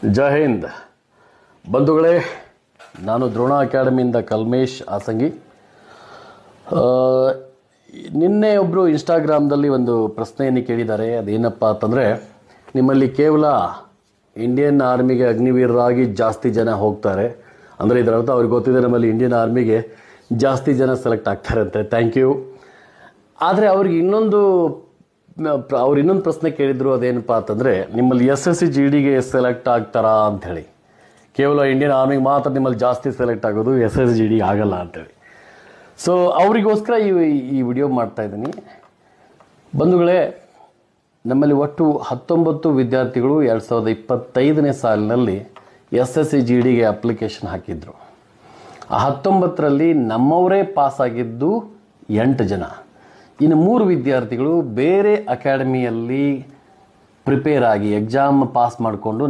ಜೈ ಹಿಂದ್ ಬಂಧುಗಳೇ, ನಾನು ದ್ರೋಣ ಅಕಾಡೆಮಿಯಿಂದ ಕಲ್ಮೇಶ್ ಆಸಂಗಿ. ನಿನ್ನೆ ಒಬ್ಬರು ಇನ್ಸ್ಟಾಗ್ರಾಮ್ದಲ್ಲಿ ಒಂದು ಪ್ರಶ್ನೆಯನ್ನು ಕೇಳಿದ್ದಾರೆ. ಅದೇನಪ್ಪ ಅಂತಂದರೆ, ನಿಮ್ಮಲ್ಲಿ ಕೇವಲ ಇಂಡಿಯನ್ ಆರ್ಮಿಗೆ ಅಗ್ನಿವೀರರಾಗಿ ಜಾಸ್ತಿ ಜನ ಹೋಗ್ತಾರೆ ಅಂದರೆ ಇದರ ಅರ್ಥ ಅವ್ರಿಗೆ ಗೊತ್ತಿದೆ ನಮ್ಮಲ್ಲಿ ಇಂಡಿಯನ್ ಆರ್ಮಿಗೆ ಜಾಸ್ತಿ ಜನ ಸೆಲೆಕ್ಟ್ ಆಗ್ತಾರಂತೆ. Thank you. ಆದರೆ ಅವ್ರಿಗೆ ಇನ್ನೊಂದು ಪ್ರಶ್ನೆ ಕೇಳಿದ್ರು. ಅದೇನಪ್ಪ ಅಂತಂದರೆ, ನಿಮ್ಮಲ್ಲಿ SSC GD ಸೆಲೆಕ್ಟ್ ಆಗ್ತಾರಾ ಅಂಥೇಳಿ. ಕೇವಲ ಇಂಡಿಯನ್ ಆರ್ಮಿಗೆ ಮಾತ್ರ ನಿಮ್ಮಲ್ಲಿ ಜಾಸ್ತಿ ಸೆಲೆಕ್ಟ್ ಆಗೋದು, SSC GD ಆಗಲ್ಲ ಅಂಥೇಳಿ. ಸೊ ಅವರಿಗೋಸ್ಕರ ಈ ವಿಡಿಯೋ ಮಾಡ್ತಾ ಇದ್ದೀನಿ. ಬಂಧುಗಳೇ, ನಮ್ಮಲ್ಲಿ ಒಟ್ಟು 19 ವಿದ್ಯಾರ್ಥಿಗಳು 2025ನೇ ಸಾಲಿನಲ್ಲಿ SSC GD ಅಪ್ಲಿಕೇಶನ್ ಹಾಕಿದ್ರು. ಆ 19ರಲ್ಲಿ ನಮ್ಮವರೇ ಪಾಸ್ ಆಗಿದ್ದು 8 ಜನ. ಇನ್ನು 3 ವಿದ್ಯಾರ್ಥಿಗಳು ಬೇರೆ ಅಕಾಡೆಮಿಯಲ್ಲಿ ಪ್ರಿಪೇರ್ ಆಗಿ ಎಕ್ಸಾಮ್ ಪಾಸ್ ಮಾಡಿಕೊಂಡು